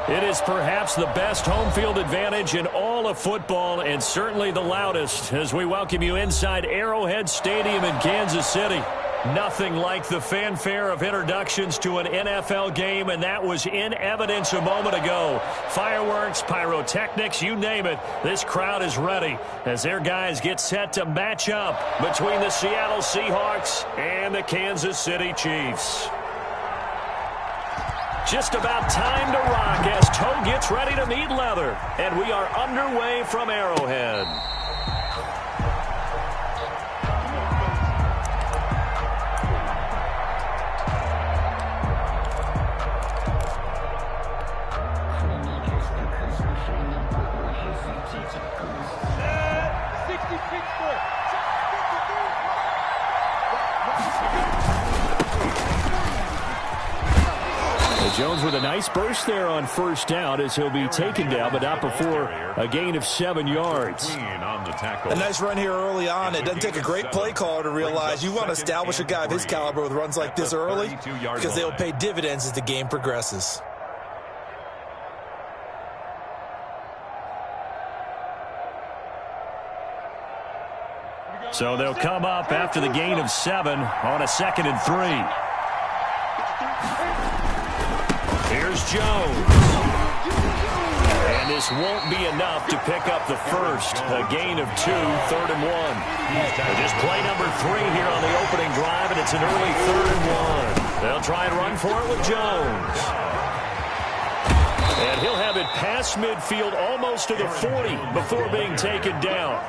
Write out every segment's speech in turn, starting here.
It is perhaps the best home field advantage in all of football, and certainly the loudest, as we welcome you inside Arrowhead Stadium in Kansas City. Nothing like the fanfare of introductions to an NFL game, and that was in evidence a moment ago. Fireworks, pyrotechnics, you name it. This crowd is ready as their guys get set to match up between the Seattle Seahawks and the Kansas City Chiefs. Just about time to rock as toe gets ready to meet leather, and we are underway from Arrowhead. Jones with a nice burst there on first down as he'll be taken down, but not before a gain of 7 yards. A nice run here early on. It doesn't take a great play caller to realize you want to establish a guy of his caliber with runs like this early because they'll pay dividends as the game progresses. So they'll come up after the gain of 7 on a 2nd and 3. Here's Jones. And this won't be enough to pick up the first. A gain of 2, 3rd and 1. Just play number 3 here on the opening drive, and it's an early 3rd and 1. They'll try and run for it with Jones. And he'll have it past midfield almost to the 40 before being taken down.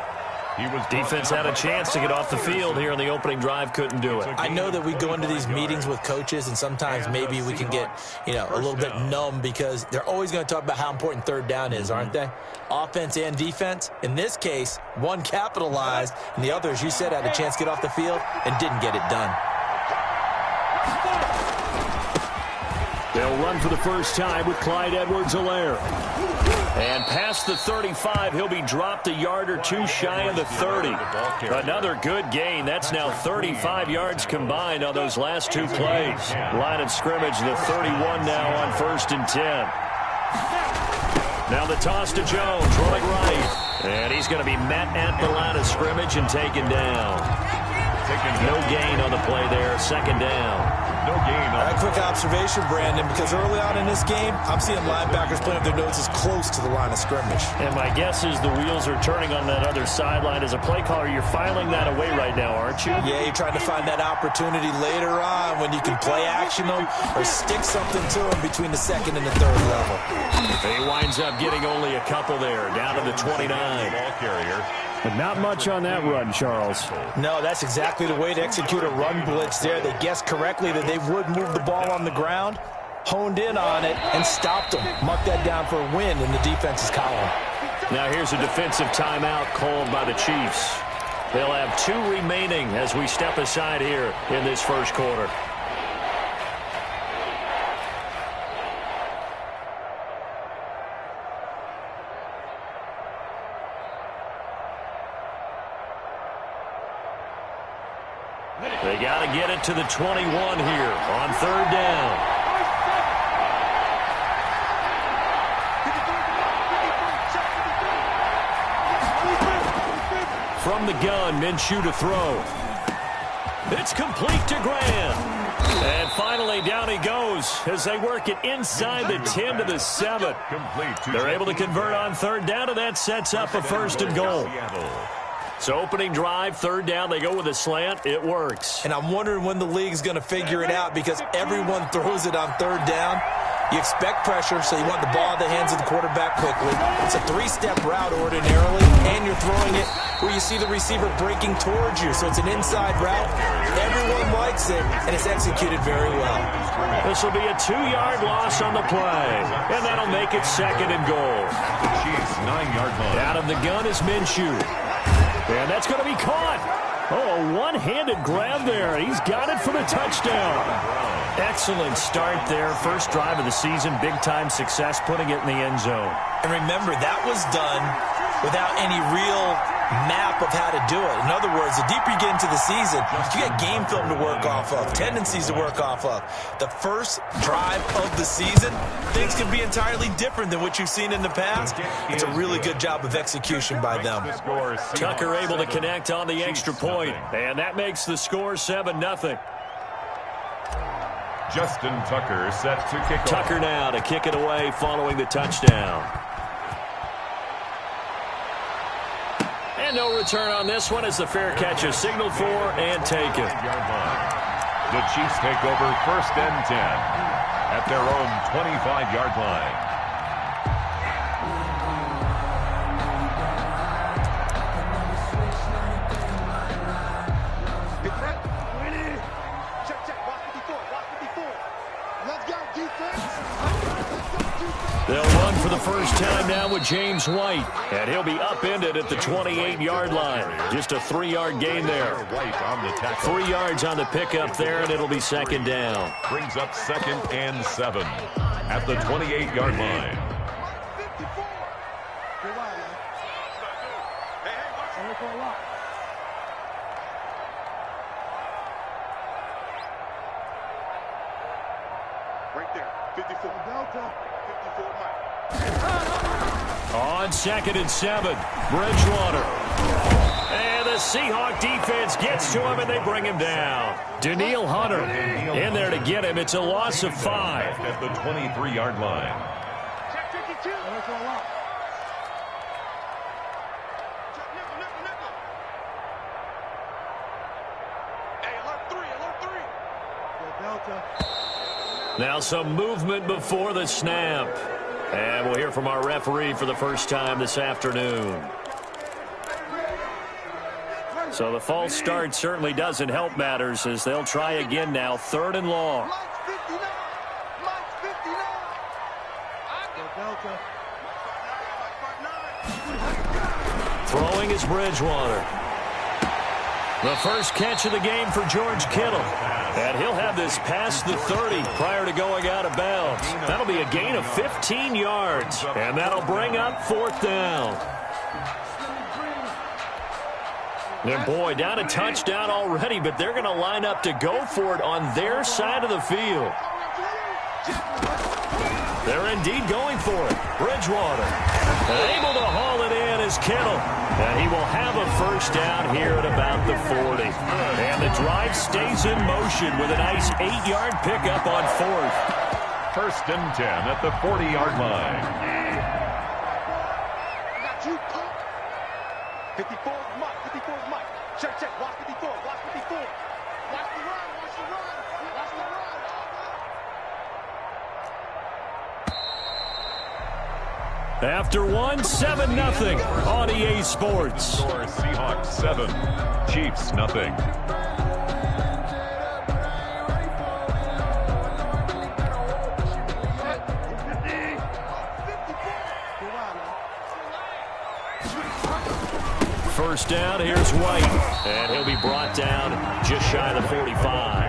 Defense had a chance to get off the field here in the opening drive, couldn't do it. I know that we go into these meetings with coaches, and sometimes maybe we can get, a little bit numb because they're always going to talk about how important 3rd down is, aren't they? Offense and defense. In this case, one capitalized, and the other, as you said, had a chance to get off the field and didn't get it done. They'll run for the first time with Clyde Edwards-Helaire. And past the 35, he'll be dropped a yard or 2 shy of the 30. Another good gain. That's now 35 yards combined on those last 2 plays. Line of scrimmage, the 31 now on 1st and 10. Now the toss to Jones, rolling right. And he's going to be met at the line of scrimmage and taken down. No gain on the play there, 2nd down. No gain on a quick observation, Brandon, because early on in this game, I'm seeing linebackers playing their noses close to the line of scrimmage. And my guess is the wheels are turning on that other sideline. As a play caller, you're filing that away right now, aren't you? Yeah, you're trying to find that opportunity later on when you can play action them or stick something to them between the 2nd and the 3rd level. He winds up getting only a couple there, down to the 29. Ball carrier. But not much on that run, Charles. No, that's exactly the way to execute a run blitz there. They guessed correctly that they would move the ball on the ground, honed in on it, and stopped them. Mark that down for a win in the defense's column. Now here's a defensive timeout called by the Chiefs. They'll have 2 remaining as we step aside here in this first quarter. They got to get it to the 21 here on 3rd down. From the gun, Minshew to throw. It's complete to Graham. And finally, down he goes as they work it inside the 10 to the 7. They're able to convert on 3rd down, and that sets up a 1st and goal. So opening drive, 3rd down, they go with a slant. It works. And I'm wondering when the league's going to figure it out because everyone throws it on 3rd down. You expect pressure, so you want the ball in the hands of the quarterback quickly. It's a 3-step route ordinarily, and you're throwing it where you see the receiver breaking towards you. So it's an inside route. Everyone likes it, and it's executed very well. This will be a 2-yard loss on the play, and that'll make it 2nd and goal. Chiefs 9-yard line. Out of the gun is Minshew. And that's going to be caught. Oh, a one-handed grab there. He's got it for the touchdown. Excellent start there. First drive of the season. Big-time success putting it in the end zone. And remember, that was done without any real map of how to do it. In other words, the deeper you get into the season, you get game film to work off of, tendencies to work off of. The first drive of the season, things can be entirely different than what you've seen in the past. It's a really good job of execution by them. Tucker able to connect on the extra point, and that makes the score 7-0. Justin Tucker set to kick off. Tucker now to kick it away following the touchdown. And no return on this one as the fair catch is signaled for and taken. The Chiefs take over 1st and 10 at their own 25-yard line. They'll run for the first time now with James White, and he'll be upended at the 28-yard line. Just a 3-yard gain there. 3 yards on the pickup there, and it'll be 2nd down. Brings up 2nd and 7 at the 28-yard line. Right there, 54 Delta. On 2nd and 7, Bridgewater. And the Seahawk defense gets to him, and they bring him down. Danielle Hunter in there to get him. It's a loss of 5. At the 23-yard line. Check 52. Hey, alert 3, alert 3. Delta. Now some movement before the snap. And we'll hear from our referee for the first time this afternoon. So the false start certainly doesn't help matters as they'll try again now. 3rd and long. Throwing is Bridgewater. The first catch of the game for George Kittle. And he'll have this past the 30 prior to going out of bounds. That'll be a gain of 15 yards. And that'll bring up 4th down. And boy, down a touchdown already, but they're going to line up to go for it on their side of the field. They're indeed going for it. Bridgewater able to haul it in as Kittle. And he will have a first down here at about the 40. And the drive stays in motion with a nice 8-yard pickup on 4th. 1st and 10 at the 40-yard line. I got you, punk. 54 is Mike. 54 is Mike. Check, check. Watch 54. Watch 54. Watch the run. Watch the run. Watch the run. After one, 7-0 on EA Sports. Seahawks 7, Chiefs nothing. First down, here's White. And he'll be brought down just shy of the 45.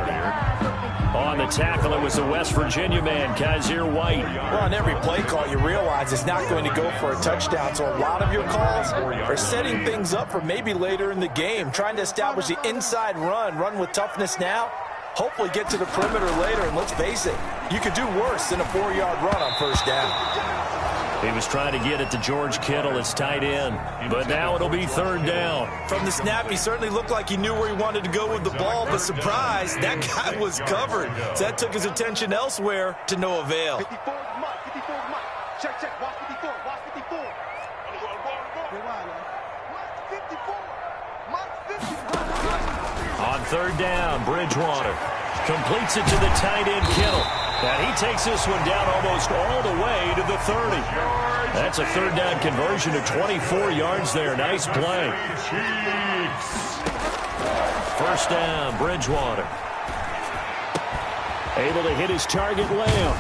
On the tackle, it was the West Virginia man, Kaiser White. Well, on every play call, you realize it's not going to go for a touchdown. So a lot of your calls are setting things up for maybe later in the game, trying to establish the inside run with toughness now, hopefully get to the perimeter later. And let's face it, you could do worse than a 4-yard run on first down. He was trying to get it to George Kittle, his tight end, but now it'll be 3rd down. From the snap, he certainly looked like he knew where he wanted to go with the ball, but surprise, that guy was covered. So that took his attention elsewhere to no avail. 54 is Mike. 54 is Mike. Check, check. Watch 54. Watch 54. Mike 54. Mike 54. On 3rd down, Bridgewater completes it to the tight end, Kittle. And he takes this one down almost all the way to the 30. That's a 3rd down conversion of 24 yards there. Nice play. First down, Bridgewater. Able to hit his target, Lamb.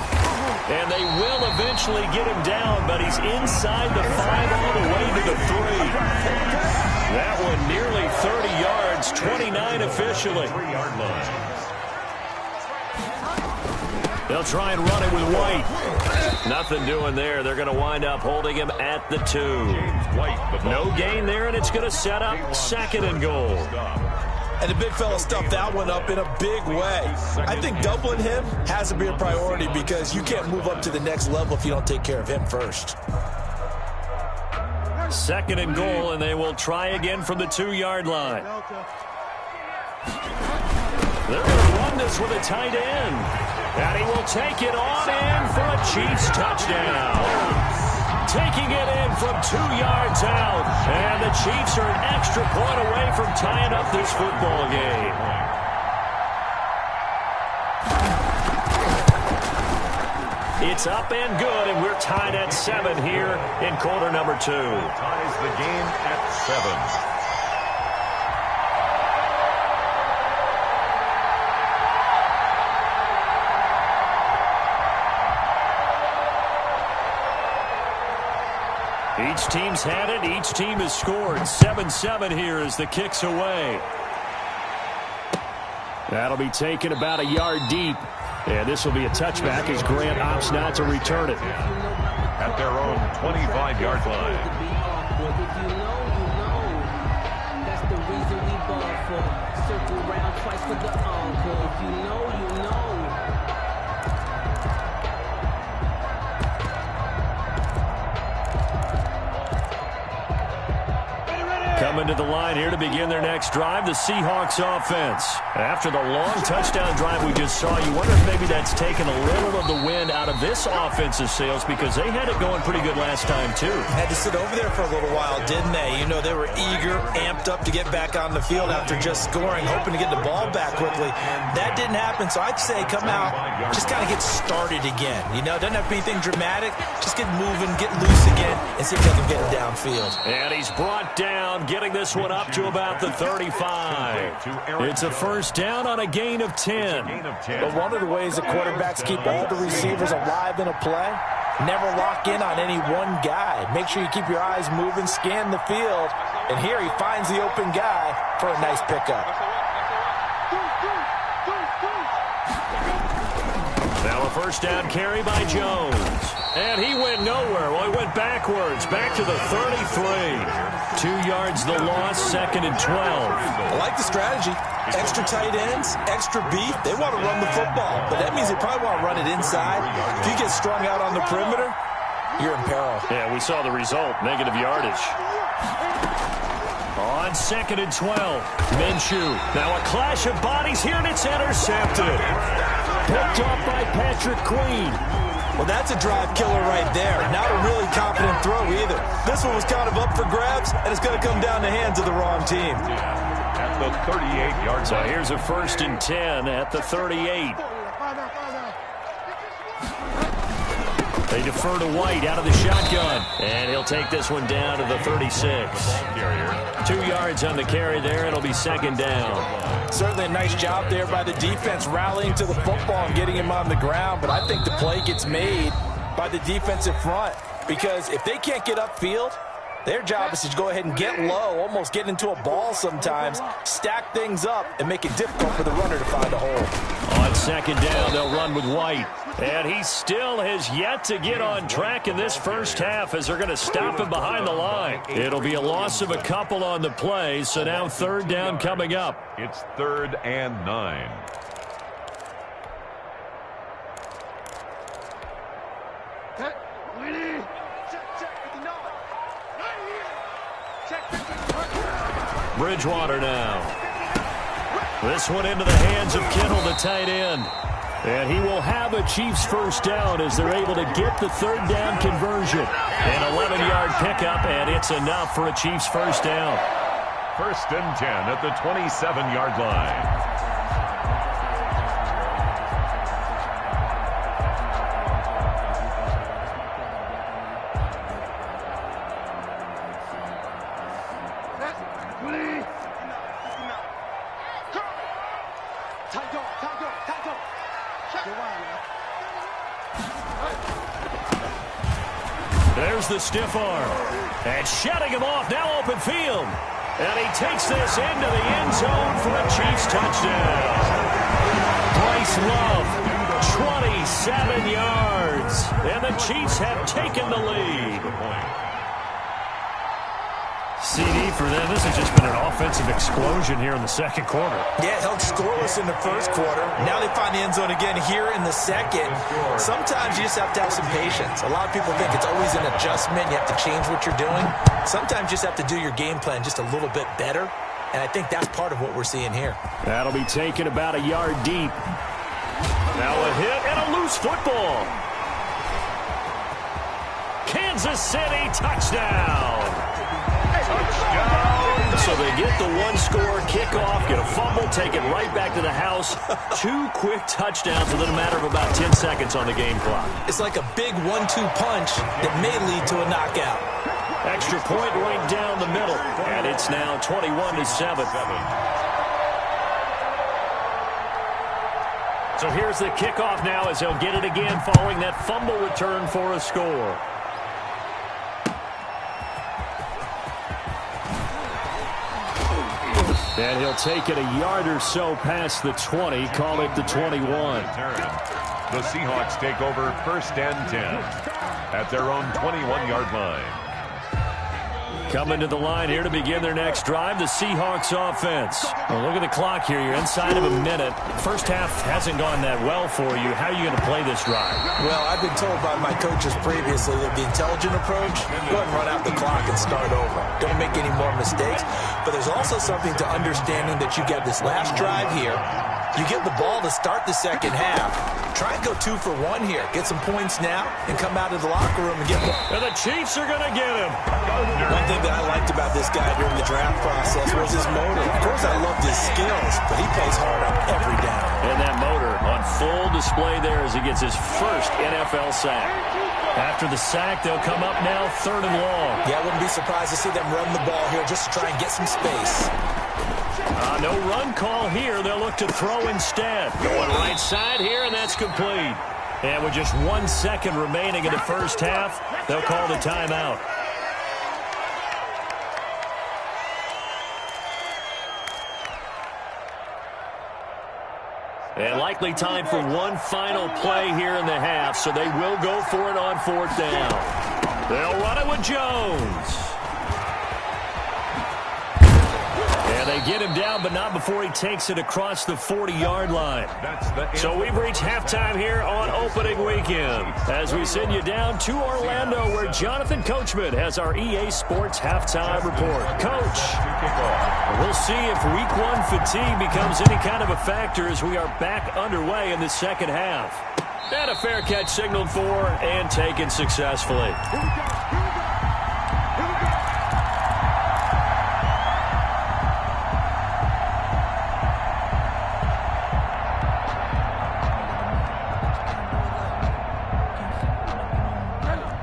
And they will eventually get him down, but he's inside the 5 all the way to the 3. That one nearly 30 yards, 29 officially. They'll try and run it with White. Nothing doing there. They're going to wind up holding him at the 2. No gain there, and it's going to set up 2nd and goal. And the big fella stuffed that one up in a big way. I think doubling him has to be a priority because you can't move up to the next level if you don't take care of him first. 2nd and goal, and they will try again from the 2-yard line. They're going to run this with a tight end. And he will take it on in for a Chiefs touchdown. Taking it in from 2 yards out. And the Chiefs are an extra point away from tying up this football game. It's up and good, and we're tied at 7 here in quarter number 2. Ties the game at 7. Each team's had it. Each team has scored. 7-7 here as the kick's away. That'll be taken about a yard deep. And this will be a touchback as Grant opts not to return it. At their own 25-yard line. That's the reason we ball for. Circle round twice for the encore. If you know, you know. Coming to the line here to begin their next drive, the Seahawks offense. After the long touchdown drive we just saw, you wonder if maybe that's taken a little of the wind out of this offensive sails because they had it going pretty good last time, too. Had to sit over there for a little while, didn't they? You know, they were eager, amped up to get back on the field after just scoring, hoping to get the ball back quickly. That didn't happen, so I'd say come out, just kind of get started again. You know, doesn't have to be anything dramatic. Just get moving, get loose again, and see if they can get it downfield. And he's brought down, getting this one up to about the 35. It's a first down on a gain of 10. But one of the ways that quarterbacks keep all the receivers alive in a play, never lock in on any one guy. Make sure you keep your eyes moving, scan the field, and here he finds the open guy for a nice pickup. Now a first down carry by Jones. And he went nowhere. Well, he went backwards, back to the 33. 2 yards the loss, 2nd and 12. I like the strategy. Extra tight ends, extra beef. They want to run the football, but that means they probably want to run it inside. If you get strung out on the perimeter, you're in peril. Yeah, we saw the result, negative yardage. On 2nd and 12, Minshew. Now a clash of bodies here, and it's intercepted. Picked off by Patrick Queen. Well, that's a drive killer right there. Not a really confident throw either. This one was kind of up for grabs, and it's going to come down the hands of the wrong team. At the 38-yard line. So here's a 1st and 10 at the 38. They defer to White out of the shotgun. And he'll take this one down to the 36. 2 yards on the carry there. It'll be 2nd down. Certainly a nice job there by the defense rallying to the football and getting him on the ground. But I think the play gets made by the defensive front. Because if they can't get upfield, their job is to go ahead and get low, almost get into a ball sometimes, stack things up, and make it difficult for the runner to find a hole. On 2nd down, they'll run with White. And he still has yet to get on track in this first half as they're going to stop him behind the line. It'll be a loss of a couple on the play, so now 3rd down coming up. It's 3rd and 9. Bridgewater now. This one into the hands of Kittle, the tight end. And he will have a Chiefs first down as they're able to get the 3rd down conversion. An 11-yard pickup, and it's enough for a Chiefs first down. 1st and 10 at the 27-yard line. There's the stiff arm. And shutting him off, now open field. And he takes this into the end zone for a Chiefs touchdown. Bryce Love 27 yards. And the Chiefs have taken the lead. CD for them. This has just been an offensive explosion here in the second quarter. Yeah, held scoreless in the first quarter. Now they find the end zone again here in the second. Sometimes you just have to have some patience. A lot of people think it's always an adjustment. You have to change what you're doing. Sometimes you just have to do your game plan just a little bit better. And I think that's part of what we're seeing here. That'll be taken about a yard deep. Now a hit and a loose football. Kansas City touchdown. So they get the one-score kickoff, get a fumble, take it right back to the house. 2 quick touchdowns within a matter of about 10 seconds on the game clock. It's like a big 1-2 punch that may lead to a knockout. Extra point right down the middle, and it's now 21-7. So here's the kickoff now as they'll get it again following that fumble return for a score. And he'll take it a yard or so past the 20, call it the 21. The Seahawks take over 1st and 10 at their own 21-yard line. Coming to the line here to begin their next drive, the Seahawks offense. Well, look at the clock here. You're inside of a minute. First half hasn't gone that well for you. How are you going to play this drive? Well, I've been told by my coaches previously that the intelligent approach, go ahead and run out the clock and start over. Don't make any more mistakes. But there's also something to understanding that you get this last drive here. You get the ball to start the second half. Try and go 2 for 1 here. Get some points now and come out of the locker room and get more. And the Chiefs are going to get him. One thing that I liked about this guy during the draft process was his motor. Of course, I loved his skills, but he plays hard on every down. And that motor on full display there as he gets his first NFL sack. After the sack, they'll come up now 3rd and long. Yeah, I wouldn't be surprised to see them run the ball here just to try and get some space. No run call here. They'll look to throw instead. Going right side here, and that's complete. And with just 1 second remaining in the first half, they'll call the timeout. And likely time for one final play here in the half, so they will go for it on 4th down. They'll run it with Jones. And they get him down, but not before he takes it across the 40-yard line. So we've reached halftime here on opening weekend as we send you down to Orlando where Jonathan Coachman has our EA Sports halftime report. Coach, we'll see if week 1 fatigue becomes any kind of a factor as we are back underway in the second half. And a fair catch signaled for and taken successfully.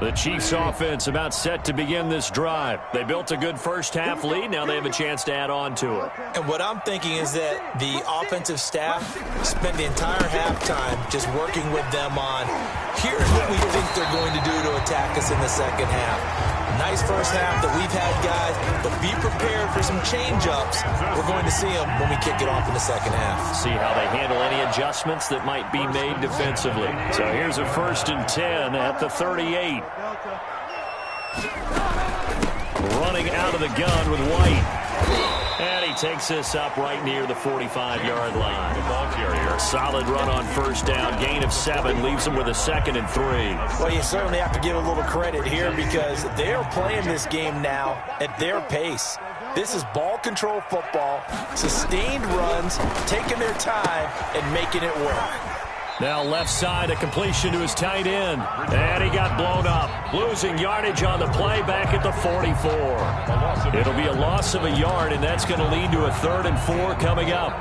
The Chiefs offense about set to begin this drive. They built a good first half lead. Now they have a chance to add on to it. And what I'm thinking is that the offensive staff spend the entire halftime just working with them on, here's what we think they're going to do to attack us in the second half. Nice first half that we've had, guys, but be prepared for some change-ups. We're going to see them when we kick it off in the second half. See how they handle any adjustments that might be made defensively. So here's a 1st and 10 at the 38. Running out of the gun with White. And he takes this up right near the 45-yard line. A solid run on 1st down. Gain of 7 leaves him with a 2nd and 3. Well, you certainly have to give a little credit here because they're playing this game now at their pace. This is ball control football, sustained runs, taking their time, and making it work. Now left side, a completion to his tight end. And he got blown up. Losing yardage on the play back at the 44. It'll be a loss of a yard, and that's going to lead to a 3rd and 4 coming up.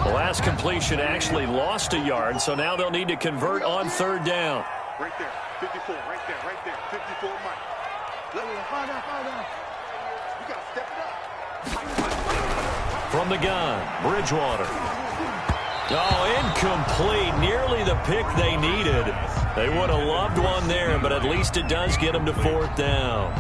The last completion actually lost a yard, so now they'll need to convert on 3rd down. Right there, 54, right there, 54, Mike. Let me find out. You got to step it up. From the gun, Bridgewater. Oh, incomplete. Nearly the pick they needed. They would have loved one there, but at least it does get them to 4th down.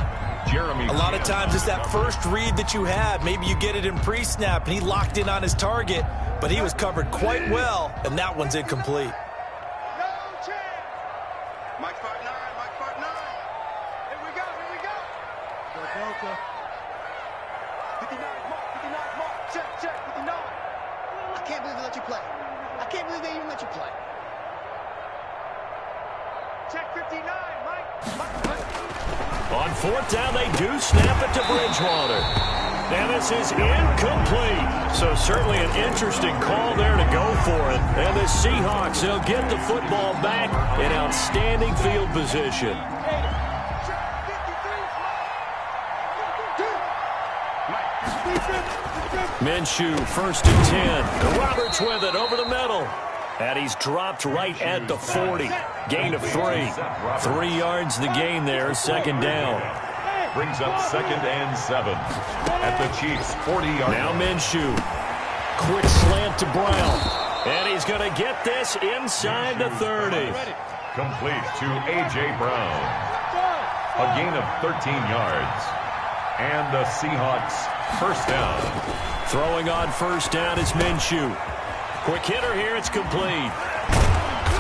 A lot of times it's that first read that you have. Maybe you get it in pre-snap, and he locked in on his target, but he was covered quite well, and that one's incomplete. Mike 5-9, Mike 5-9. Here we go, here we go. Go Delta. 59, Mark, 59, Mark. Check, 59. I can't believe they let you play. I can't believe they even let you play. Check 59, Mike. On fourth down, they do snap it to Bridgewater. And this is incomplete. So certainly an interesting call there to go for it. And the Seahawks, they'll get the football back in outstanding field position. Minshew, 1st and 10. Roberts with it over the middle. And he's dropped right at the 40. Gain of 3. 3 yards the gain there, 2nd down. Brings up 2nd and 7 at the Chiefs' 40-yard line. Now Minshew. Quick slant to Brown. And he's going to get this inside the 30. Complete to A.J. Brown. A gain of 13 yards. And the Seahawks' 1st down. Throwing on 1st down is Minshew. Quick hitter here, it's complete.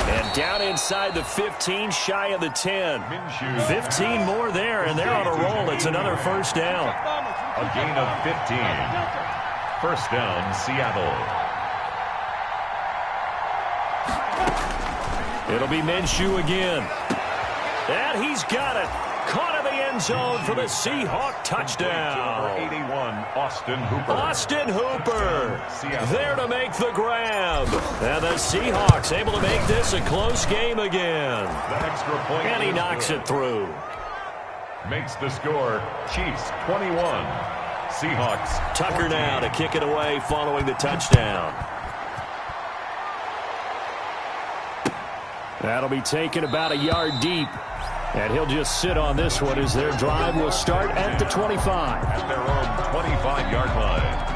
And down inside the 15, shy of the 10. 15 more there, and they're on a roll. It's another 1st down. A gain of 15. 1st down, Seattle. It'll be Minshew again. And he's got it. Caught in the end zone for the Seahawk touchdown. Number 81, Austin Hooper. Austin Hooper there to make the grab. And the Seahawks able to make this a close game again. The extra point. And he knocks it through. Makes the score Chiefs 21. Seahawks Tucker 14. Now to kick it away following the touchdown. That'll be taken about a yard deep. And he'll just sit on this one as their drive will start at the 25. At their own 25-yard line.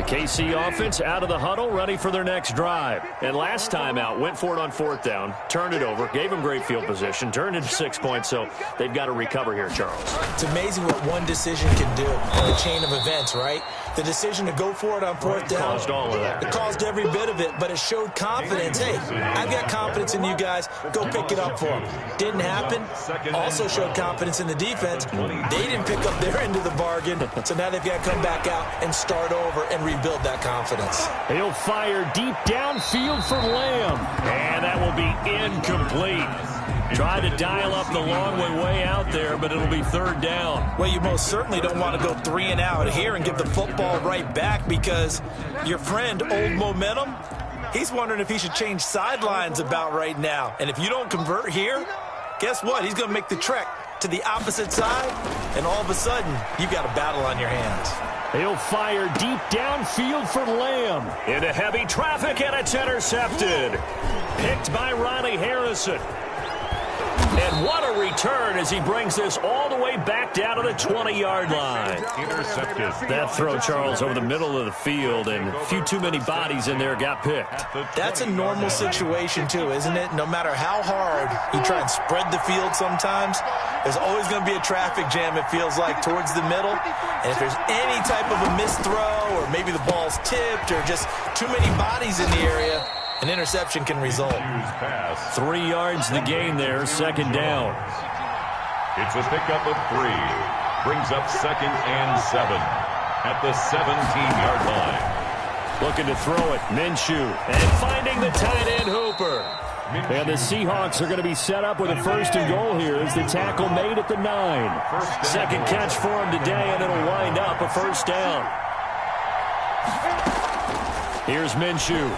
KC offense out of the huddle, ready for their next drive. And last time out, went for it on 4th down, turned it over, gave them great field position, turned into 6 points, so they've got to recover here, Charles. It's amazing what one decision can do in the chain of events, right? The decision to go for it on 4th down. Caused all of that. It caused every bit of it, but it showed confidence. Hey, I've got confidence in you guys. Go pick it up for them. Didn't happen. Also showed confidence in the defense. They didn't pick up their end of the bargain, so now they've got to come back out and start over and rebuild that confidence. He'll fire deep downfield for Lamb. And that will be incomplete. Try to dial up the long way out there, but it'll be 3rd down. Well, you most certainly don't want to go 3 and out here and get the football right back because your friend, Old Momentum, he's wondering if he should change sidelines about right now. And if you don't convert here, guess what? He's going to make the trek to the opposite side, and all of a sudden, you've got a battle on your hands. He'll fire deep downfield for Lamb. Into heavy traffic, and it's intercepted. Picked by Ronnie Harrison. And what a return as he brings this all the way back down to the 20-yard line. Intercepted. That throw, Charles, over the middle of the field, and a few too many bodies in there got picked. That's a normal situation, too, isn't it? No matter how hard you try and spread the field sometimes, there's always going to be a traffic jam, it feels like, towards the middle. And if there's any type of a missed throw, or maybe the ball's tipped, or just too many bodies in the area, an interception can result. 3 yards the gain there, 2nd down. It's a pickup of 3. Brings up 2nd and 7 at the 17-yard line. Looking to throw it, Minshew. And finding the tight end, Hooper. And the Seahawks are going to be set up with a 1st and goal here as the tackle made at the 9. Second catch for him today, and it'll wind up a 1st down. Here's Minshew.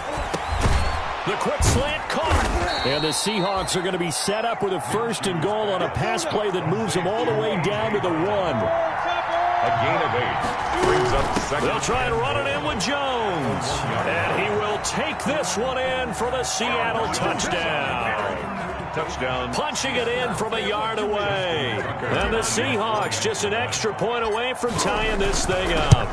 The quick slant caught. And the Seahawks are going to be set up with a 1st and goal on a pass play that moves them all the way down to the 1. A gain of 8. Brings up 2nd. They'll try and run it in with Jones. And he will take this one in for the Seattle touchdown. Touchdown. Punching it in from a yard away. And the Seahawks just an extra point away from tying this thing up.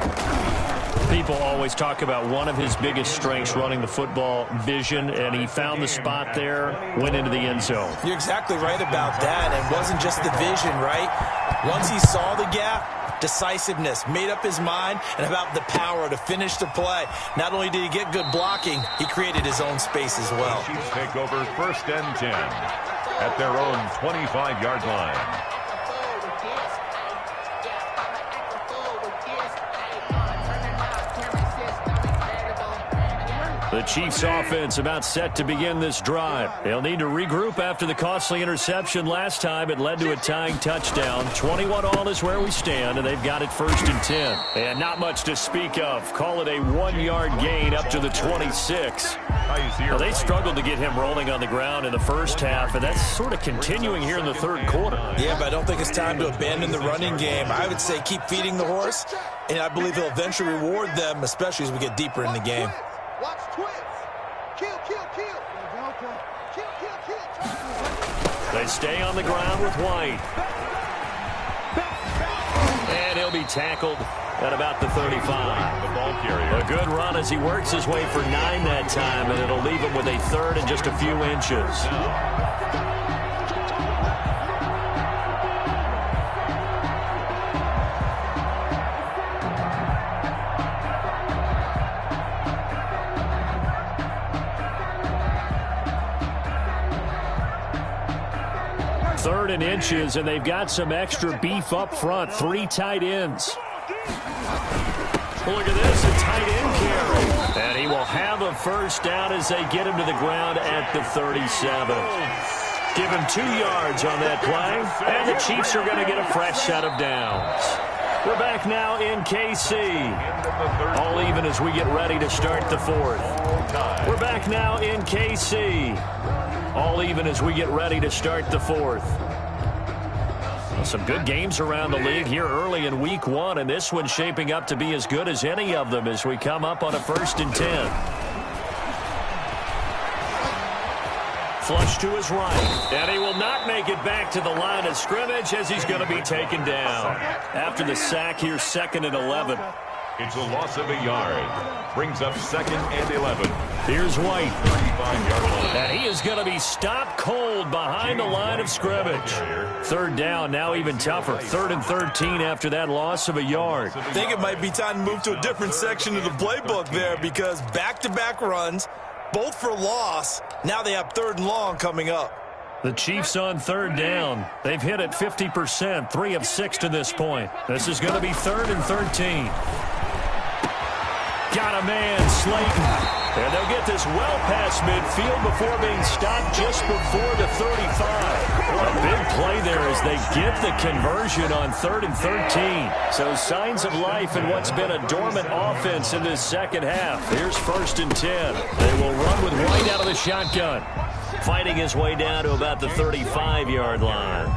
People always talk about one of his biggest strengths running the football, vision, and he found the spot there, went into the end zone. You're exactly right about that. It wasn't just the vision, right? Once he saw the gap, decisiveness, made up his mind, and about the power to finish the play. Not only did he get good blocking, he created his own space as well. The Chiefs take over 1st and 10 at their own 25-yard line. The Chiefs offense about set to begin this drive. They'll need to regroup after the costly interception last time. It led to a tying touchdown. 21-all is where we stand, and they've got it 1st and 10. And not much to speak of. Call it a 1-yard gain up to the 26. Well, they struggled to get him rolling on the ground in the first half, and that's sort of continuing here in the third quarter. Yeah, but I don't think it's time to abandon the running game. I would say keep feeding the horse, and I believe he'll eventually reward them, especially as we get deeper in the game. Watch twins. Kill, kill, kill. Kill, kill, kill. They stay on the ground with White. And he'll be tackled at about the 35. The ball carrier. A good run as he works his way for 9 that time, and it'll leave him with a third and just a few inches. Third and inches, and they've got some extra beef up front. 3 tight ends. Look at this, a tight end carry. And he will have a first down as they get him to the ground at the 37. Give him 2 yards on that play, and the Chiefs are going to get a fresh set of downs. We're back now in KC. All even as we get ready to start the 4th. We're back now in KC. All even as we get ready to start the 4th. Well, some good games around the league here early in week 1, and this one's shaping up to be as good as any of them as we come up on a 1st and 10. Flush to his right, and he will not make it back to the line of scrimmage as he's going to be taken down. After the sack, here's 2nd and 11. It's a loss of a yard. Brings up 2nd and 11. Here's White. 35-yard line. And he is going to be stopped cold behind the line of scrimmage. 3rd down, now even tougher. 3rd and 13 after that loss of a yard. I think it might be time to move to a different section of the playbook there because back-to-back runs, both for loss. Now they have 3rd and long coming up. The Chiefs on 3rd down. They've hit it 50%, 3 of 6 to this point. This is going to be 3rd and 13. Got a man, Slayton. And they'll get this well past midfield before being stopped just before the 35. What a big play there as they get the conversion on 3rd and 13. So signs of life in what's been a dormant offense in this second half. Here's 1st and 10. They will run with White out of the shotgun. Fighting his way down to about the 35-yard line.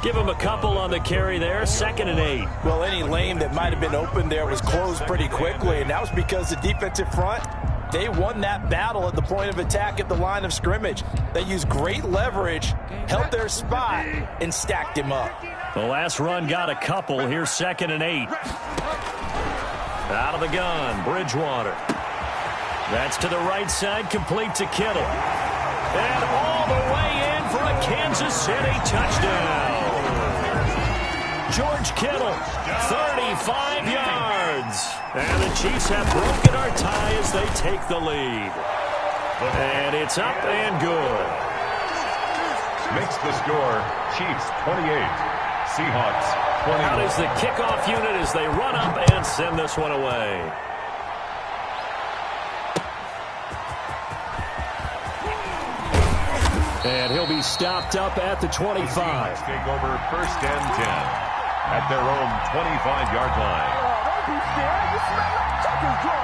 Give him a couple on the carry there. 2nd and 8. Well, any lane that might have been open there was closed pretty quickly, and that was because the defensive front, they won that battle at the point of attack at the line of scrimmage. They used great leverage, held their spot, and stacked him up. The last run got a couple. Here's 2nd and 8. Out of the gun, Bridgewater. That's to the right side, complete to Kittle. And all the way in for a Kansas City touchdown. George Kittle, 35 yards. And the Chiefs have broken our tie as they take the lead. And it's up and good. Makes the score Chiefs 28, Seahawks 21. Out is the kickoff unit as they run up and send this one away. And he'll be stopped up at the 25. Take over 1st and 10 at their own 25-yard line. Don't be scared. You smell like chicken draw.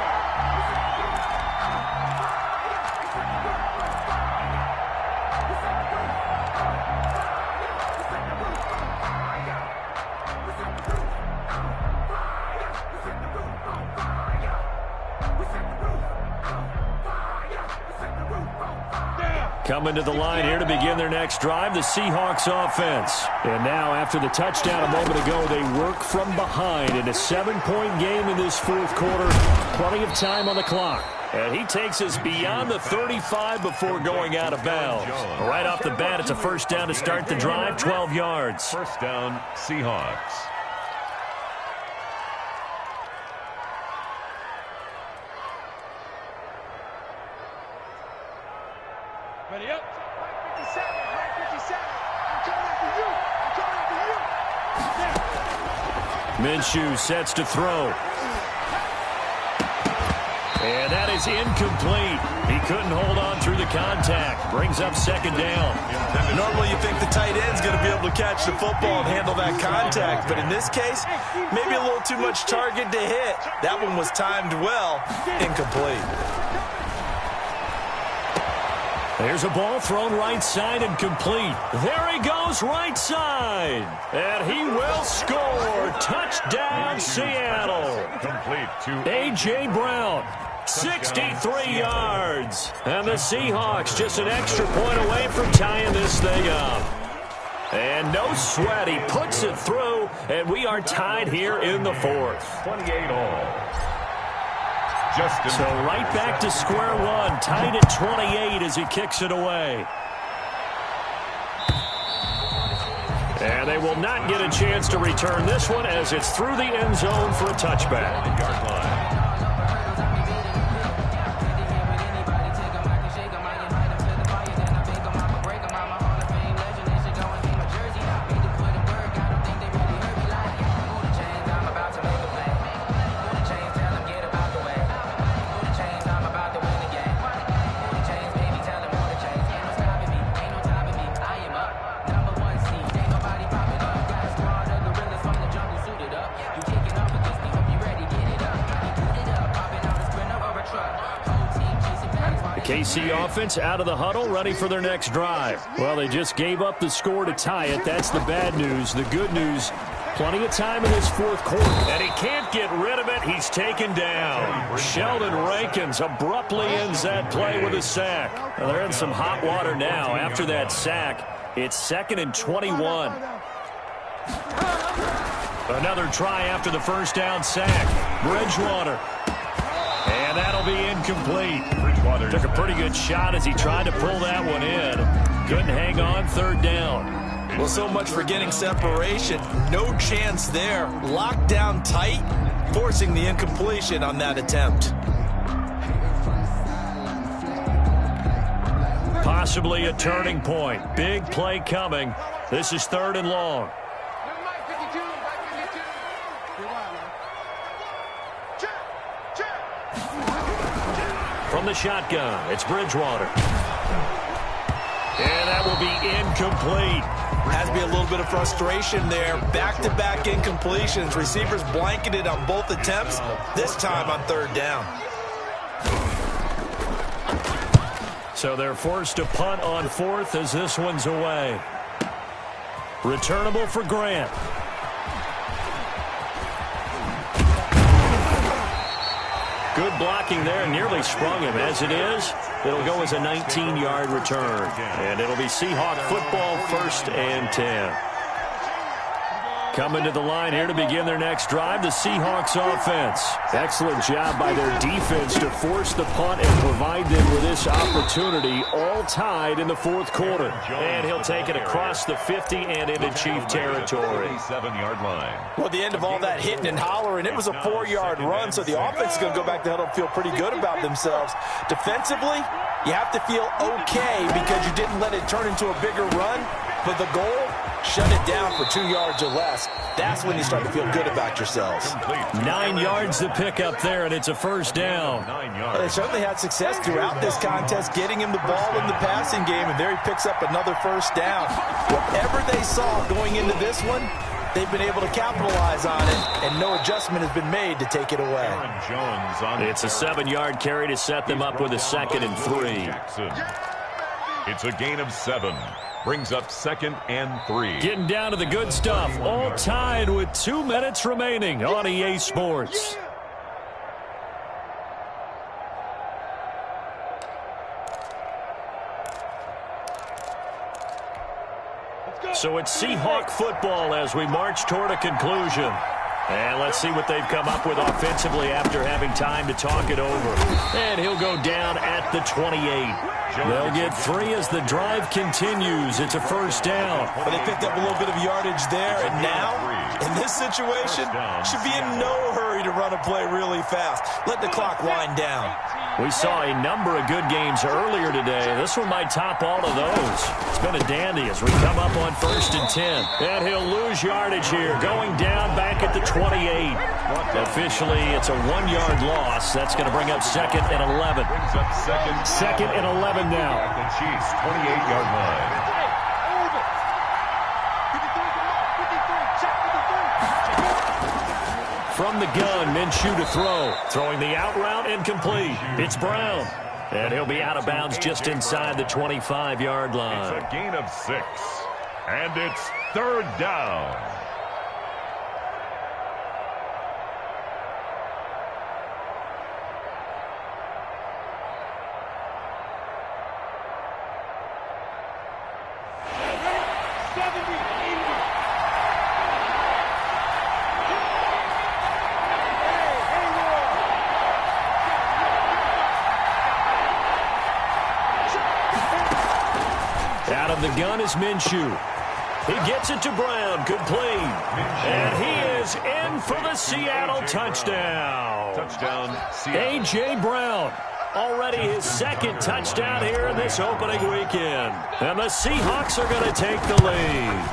Coming to the line here to begin their next drive, the Seahawks offense. And now, after the touchdown a moment ago, they work from behind in a 7-point game in this fourth quarter. Plenty of time on the clock. And he takes us beyond the 35 before going out of bounds. Right off the bat, it's a first down to start the drive, 12 yards. First down, Seahawks. Ready up. Right 57. Right 57. I'm coming after you. I'm coming after you. Minshew sets to throw. And that is incomplete. He couldn't hold on through the contact. Brings up second down. Normally you think the tight end's going to be able to catch the football and handle that contact. But in this case, maybe a little too much target to hit. That one was timed well. Incomplete. There's a ball thrown right side and complete. There he goes, right side. And he will score. Touchdown, Seattle. Complete to A.J. Brown, 63 yards. And the Seahawks just an extra point away from tying this thing up. And no sweat, he puts it through, and we are tied here in the fourth. 28 all. So right back to square one, tied at 28 as he kicks it away. And they will not get a chance to return this one as it's through the end zone for a touchback. Yard line. KC offense out of the huddle, ready for their next drive. Well, they just gave up the score to tie it. That's the bad news. The good news, plenty of time in this fourth quarter. And he can't get rid of it. He's taken down. Sheldon Rankins abruptly ends that play with a sack. Well, they're in some hot water now. After that sack, it's 2nd and 21. Another try after the first down sack. Bridgewater. And that'll be incomplete. Bridgewater took a pretty good shot as he tried to pull that one in. Couldn't hang on, third down. Well, so much for getting separation. No chance there. Locked down tight, forcing the incompletion on that attempt. Possibly a turning point. Big play coming. This is 3rd and long. From the shotgun, it's Bridgewater. And that will be incomplete. Has to be a little bit of frustration there. Back-to-back incompletions. Receivers blanketed on both attempts, this time on 3rd down. So they're forced to punt on 4th as this one's away. Returnable for Grant. Good blocking there, nearly sprung him. As it is, it'll go as a 19-yard return. And it'll be Seahawk football, 1st and 10. Coming to the line here to begin their next drive, the Seahawks offense. Excellent job by their defense to force the punt and provide them with this opportunity, all tied in the fourth quarter. And he'll take it across the 50 and into Chief territory. 7-yard line. Well, at the end of all that hitting and hollering, it was a 4-yard run, so the offense is going to go back to huddle and feel pretty good about themselves. Defensively, you have to feel okay because you didn't let it turn into a bigger run. But the goal, shut it down for 2 yards or less. That's when you start to feel good about yourselves. 9 yards to pick up there, and it's a first down. 9 yards. They certainly had success throughout this contest, getting him the ball in the passing game, and there he picks up another first down. Whatever they saw going into this one, they've been able to capitalize on it, and no adjustment has been made to take it away. It's a 7-yard carry to set them up with a 2nd and 3. It's a gain of 7. Brings up 2nd and 3. Getting down to the good stuff. All tied with 2 minutes remaining on EA Sports. So it's Seahawk football as we march toward a conclusion. And let's see what they've come up with offensively after having time to talk it over. And he'll go down at the 28. They'll get 3 as the drive continues. It's a first down. Well, they picked up a little bit of yardage there, and now, in this situation, should be in no hurry to run a play really fast. Let the clock wind down. We saw a number of good games earlier today. This one might top all of those. It's been a dandy as we come up on 1st and 10. And he'll lose yardage here, going down back at the 28. Officially, it's a 1-yard loss. That's going to bring up 2nd and 11. Brings up second and 11 now. At the Chiefs' 28-yard line. From the gun, Minshew to throw. Throwing the out route incomplete. It's Brown. And he'll be out of bounds just inside the 25-yard line. It's a gain of 6. And it's 3rd down. Out of the gun is Minshew. He gets it to Brown. Complete. And he is in for the Seattle touchdown. Touchdown, Seattle. A.J. Brown. Already his 2nd touchdown here in this opening weekend. And the Seahawks are going to take the lead.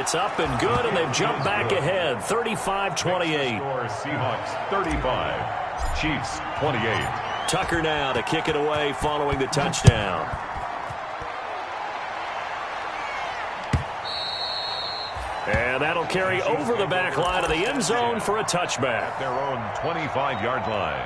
It's up and good, and they've jumped back ahead, 35-28. Seahawks 35, Chiefs 28. Tucker now to kick it away following the touchdown. And that'll carry over the back line of the end zone for a touchback. Their own 25-yard line.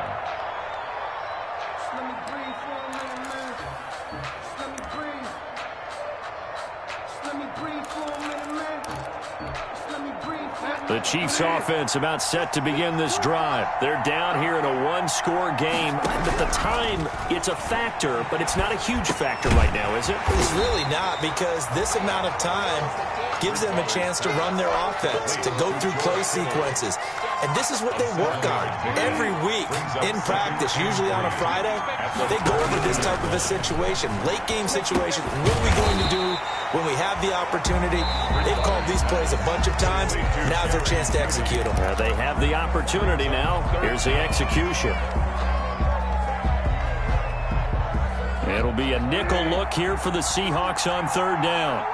The Chiefs offense about set to begin this drive. They're down here in a 1-score game. At the time, it's a factor, but it's not a huge factor right now, is it? It's really not, because this amount of time gives them a chance to run their offense, to go through play sequences. And this is what they work on every week in practice, usually on a Friday. They go into this type of a situation, late game situation. What are we going to do when we have the opportunity? They've called these plays a bunch of times. Now's their chance to execute them. They have the opportunity now. Here's the execution. It'll be a nickel look here for the Seahawks on 3rd down.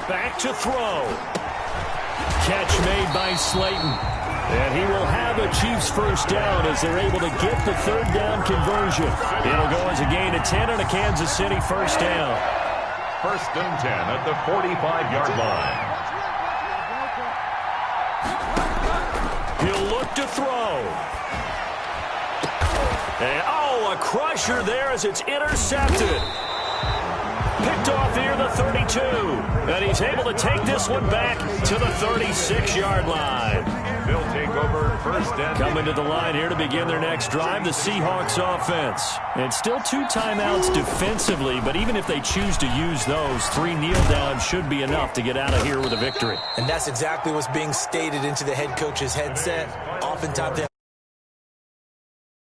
Back to throw. Catch made by Slayton. And he will have a Chiefs first down as they're able to get the 3rd down conversion. It'll go as a gain of 10 on a Kansas City first down. 1st and 10 at the 45-yard line. He'll look to throw. And, a crusher there as it's intercepted. Picked off near the 32. And he's able to take this one back to the 36-yard line. They'll take over 1st and... Coming to the line here to begin their next drive, the Seahawks offense. And still 2 timeouts defensively, but even if they choose to use those, 3 kneel-downs should be enough to get out of here with a victory. And that's exactly what's being stated into the head coach's headset. Oftentimes they